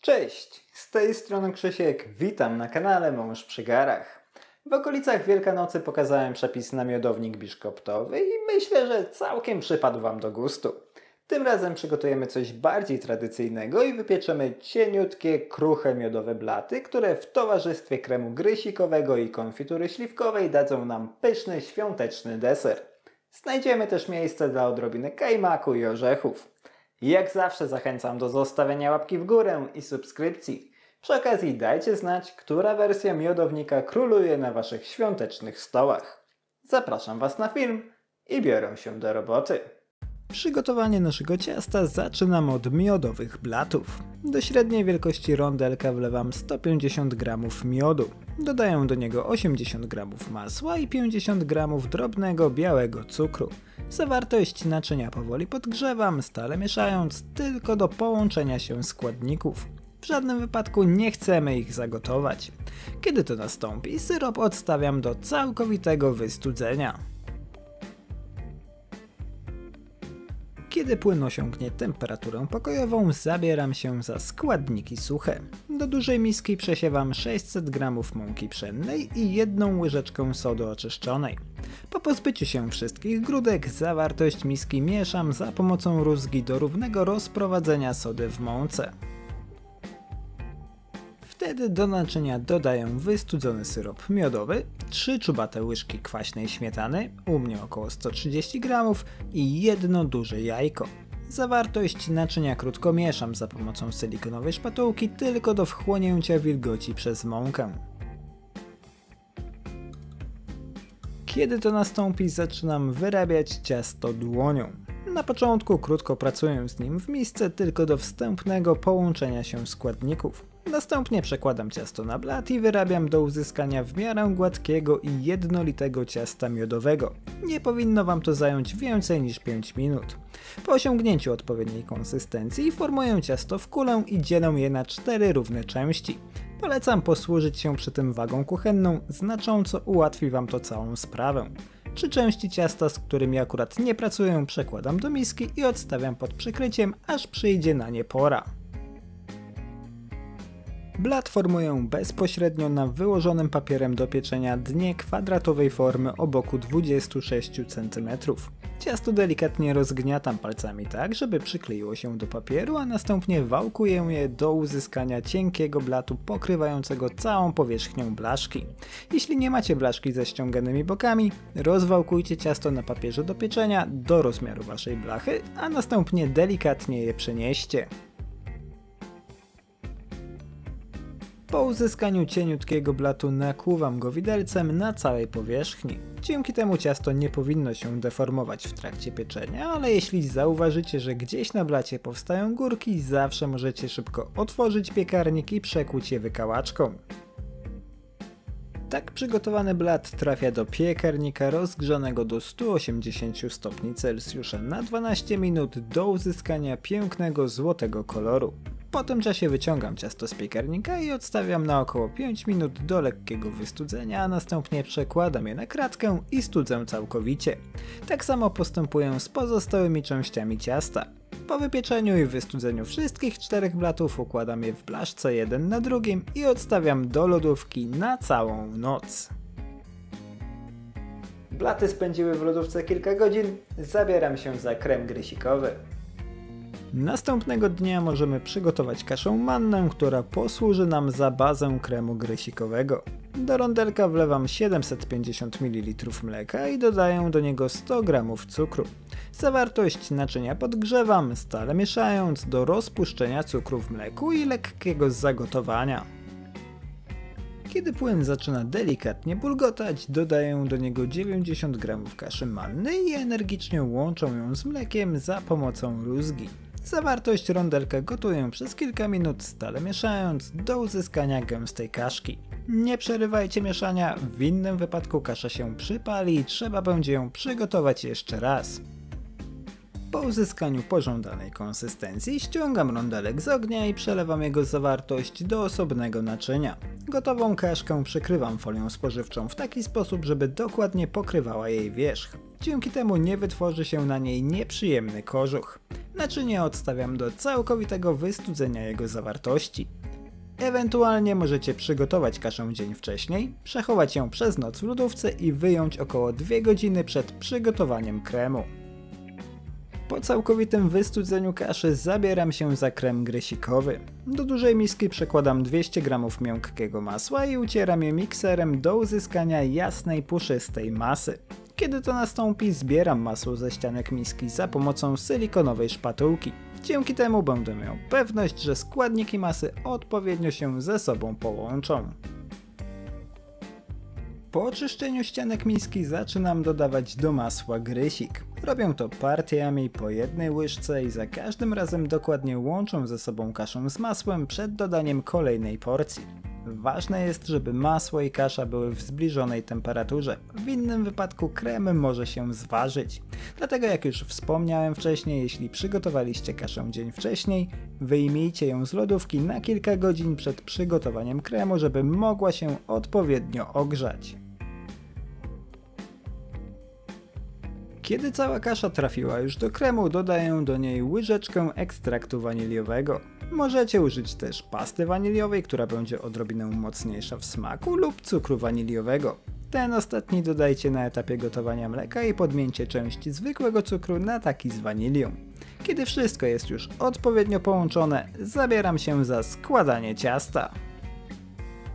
Cześć, z tej strony Krzysiek, witam na kanale Mąż przy garach. W okolicach Wielkanocy pokazałem przepis na miodownik biszkoptowy i myślę, że całkiem przypadł Wam do gustu. Tym razem przygotujemy coś bardziej tradycyjnego i wypieczemy cieniutkie, kruche miodowe blaty, które w towarzystwie kremu grysikowego i konfitury śliwkowej dadzą nam pyszny, świąteczny deser. Znajdziemy też miejsce dla odrobiny kajmaku i orzechów. Jak zawsze zachęcam do zostawienia łapki w górę i subskrypcji. Przy okazji dajcie znać, która wersja miodownika króluje na Waszych świątecznych stołach. Zapraszam Was na film i biorę się do roboty. Przygotowanie naszego ciasta zaczynam od miodowych blatów. Do średniej wielkości rondelka wlewam 150 g miodu. Dodaję do niego 80 g masła i 50 g drobnego białego cukru. Zawartość naczynia powoli podgrzewam, stale mieszając tylko do połączenia się składników. W żadnym wypadku nie chcemy ich zagotować. Kiedy to nastąpi, syrop odstawiam do całkowitego wystudzenia. Kiedy płyn osiągnie temperaturę pokojową, zabieram się za składniki suche. Do dużej miski przesiewam 600 g mąki pszennej i 1 łyżeczkę sody oczyszczonej. Po pozbyciu się wszystkich grudek, zawartość miski mieszam za pomocą rózgi do równego rozprowadzenia sody w mące. Wtedy do naczynia dodaję wystudzony syrop miodowy, 3 czubate łyżki kwaśnej śmietany, u mnie około 130 g i 1 duże jajko. Zawartość naczynia krótko mieszam za pomocą silikonowej szpatułki tylko do wchłonięcia wilgoci przez mąkę. Kiedy to nastąpi, zaczynam wyrabiać ciasto dłonią. Na początku krótko pracuję z nim w misce tylko do wstępnego połączenia się składników. Następnie przekładam ciasto na blat i wyrabiam do uzyskania w miarę gładkiego i jednolitego ciasta miodowego. Nie powinno Wam to zająć więcej niż 5 minut. Po osiągnięciu odpowiedniej konsystencji formuję ciasto w kulę i dzielę je na 4 równe części. Polecam posłużyć się przy tym wagą kuchenną, znacząco ułatwi Wam to całą sprawę. 3 części ciasta, z którymi akurat nie pracuję, przekładam do miski i odstawiam pod przykryciem, aż przyjdzie na nie pora. Blat formuję bezpośrednio na wyłożonym papierem do pieczenia dnie kwadratowej formy o boku 26 cm. Ciasto delikatnie rozgniatam palcami tak, żeby przykleiło się do papieru, a następnie wałkuję je do uzyskania cienkiego blatu pokrywającego całą powierzchnię blaszki. Jeśli nie macie blaszki ze ściąganymi bokami, rozwałkujcie ciasto na papierze do pieczenia do rozmiaru Waszej blachy, a następnie delikatnie je przenieście. Po uzyskaniu cieniutkiego blatu nakłuwam go widelcem na całej powierzchni. Dzięki temu ciasto nie powinno się deformować w trakcie pieczenia, ale jeśli zauważycie, że gdzieś na blacie powstają górki, zawsze możecie szybko otworzyć piekarnik i przekłuć je wykałaczką. Tak przygotowany blat trafia do piekarnika rozgrzanego do 180 stopni Celsjusza na 12 minut do uzyskania pięknego złotego koloru. Po tym czasie wyciągam ciasto z piekarnika i odstawiam na około 5 minut do lekkiego wystudzenia, a następnie przekładam je na kratkę i studzę całkowicie. Tak samo postępuję z pozostałymi częściami ciasta. Po wypieczeniu i wystudzeniu wszystkich 4 blatów układam je w blaszce jeden na drugim i odstawiam do lodówki na całą noc. Blaty spędziły w lodówce kilka godzin, zabieram się za krem grysikowy. Następnego dnia możemy przygotować kaszę mannę, która posłuży nam za bazę kremu grysikowego. Do rondelka wlewam 750 ml mleka i dodaję do niego 100 g cukru. Zawartość naczynia podgrzewam, stale mieszając do rozpuszczenia cukru w mleku i lekkiego zagotowania. Kiedy płyn zaczyna delikatnie bulgotać, dodaję do niego 90 g kaszy mannej i energicznie łączę ją z mlekiem za pomocą rózgi. Zawartość rondelka gotuję przez kilka minut, stale mieszając do uzyskania gęstej kaszki. Nie przerywajcie mieszania, w innym wypadku kasza się przypali i trzeba będzie ją przygotować jeszcze raz. Po uzyskaniu pożądanej konsystencji ściągam rondelek z ognia i przelewam jego zawartość do osobnego naczynia. Gotową kaszkę przykrywam folią spożywczą w taki sposób, żeby dokładnie pokrywała jej wierzch. Dzięki temu nie wytworzy się na niej nieprzyjemny kożuch. Naczynie odstawiam do całkowitego wystudzenia jego zawartości. Ewentualnie możecie przygotować kaszę dzień wcześniej, przechować ją przez noc w lodówce i wyjąć około 2 godziny przed przygotowaniem kremu. Po całkowitym wystudzeniu kaszy zabieram się za krem grysikowy. Do dużej miski przekładam 200 g miękkiego masła i ucieram je mikserem do uzyskania jasnej, puszystej masy. Kiedy to nastąpi, zbieram masło ze ścianek miski za pomocą silikonowej szpatułki. Dzięki temu będę miał pewność, że składniki masy odpowiednio się ze sobą połączą. Po oczyszczeniu ścianek miski zaczynam dodawać do masła grysik. Robię to partiami po jednej łyżce i za każdym razem dokładnie łączę ze sobą kaszę z masłem przed dodaniem kolejnej porcji. Ważne jest, żeby masło i kasza były w zbliżonej temperaturze, w innym wypadku krem może się zważyć. Dlatego jak już wspomniałem wcześniej, jeśli przygotowaliście kaszę dzień wcześniej, wyjmijcie ją z lodówki na kilka godzin przed przygotowaniem kremu, żeby mogła się odpowiednio ogrzać. Kiedy cała kasza trafiła już do kremu, dodaję do niej łyżeczkę ekstraktu waniliowego. Możecie użyć też pasty waniliowej, która będzie odrobinę mocniejsza w smaku, lub cukru waniliowego. Ten ostatni dodajcie na etapie gotowania mleka i podmieńcie część zwykłego cukru na taki z wanilią. Kiedy wszystko jest już odpowiednio połączone, zabieram się za składanie ciasta.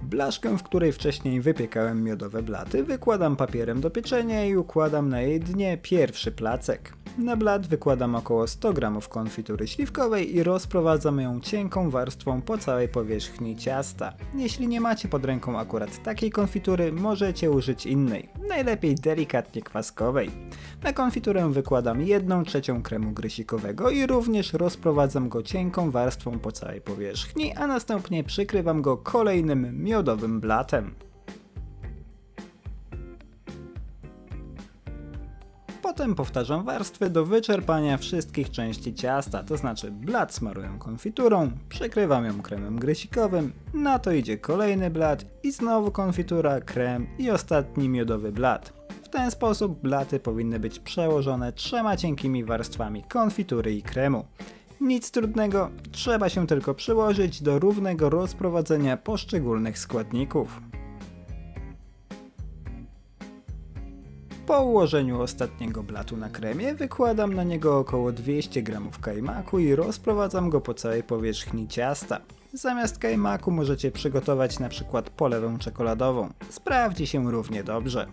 Blaszkę, w której wcześniej wypiekałem miodowe blaty, wykładam papierem do pieczenia i układam na jej dnie pierwszy placek. Na blat wykładam około 100 g konfitury śliwkowej i rozprowadzam ją cienką warstwą po całej powierzchni ciasta. Jeśli nie macie pod ręką akurat takiej konfitury, możecie użyć innej, najlepiej delikatnie kwaskowej. Na konfiturę wykładam 1/3 kremu grysikowego i również rozprowadzam go cienką warstwą po całej powierzchni, a następnie przykrywam go kolejnym miodowym blatem. Potem powtarzam warstwy do wyczerpania wszystkich części ciasta, to znaczy blat smaruję konfiturą, przykrywam ją kremem grysikowym, na to idzie kolejny blat i znowu konfitura, krem i ostatni miodowy blat. W ten sposób blaty powinny być przełożone 3 cienkimi warstwami konfitury i kremu. Nic trudnego, trzeba się tylko przyłożyć do równego rozprowadzenia poszczególnych składników. Po ułożeniu ostatniego blatu na kremie wykładam na niego około 200 g kajmaku i rozprowadzam go po całej powierzchni ciasta. Zamiast kajmaku możecie przygotować np. polewę czekoladową. Sprawdzi się równie dobrze.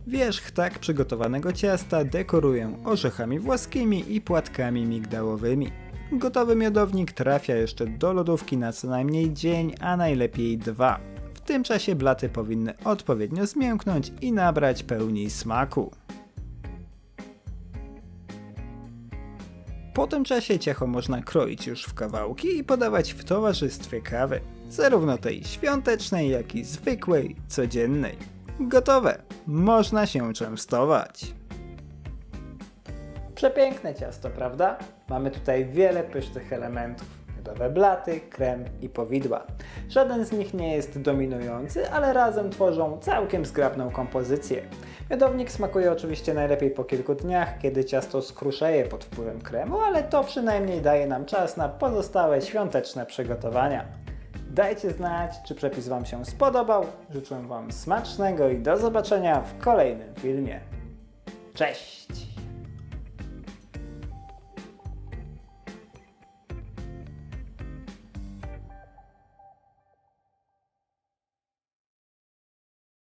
Wierzch tak przygotowanego ciasta dekoruję orzechami włoskimi i płatkami migdałowymi. Gotowy miodownik trafia jeszcze do lodówki na co najmniej dzień, a najlepiej 2. W tym czasie blaty powinny odpowiednio zmięknąć i nabrać pełni smaku. Po tym czasie ciacho można kroić już w kawałki i podawać w towarzystwie kawy, zarówno tej świątecznej, jak i zwykłej, codziennej. Gotowe! Można się częstować. Przepiękne ciasto, prawda? Mamy tutaj wiele pysznych elementów. Miodowe blaty, krem i powidła. Żaden z nich nie jest dominujący, ale razem tworzą całkiem zgrabną kompozycję. Miodownik smakuje oczywiście najlepiej po kilku dniach, kiedy ciasto skruszeje pod wpływem kremu, ale to przynajmniej daje nam czas na pozostałe świąteczne przygotowania. Dajcie znać, czy przepis Wam się spodobał. Życzę Wam smacznego i do zobaczenia w kolejnym filmie. Cześć!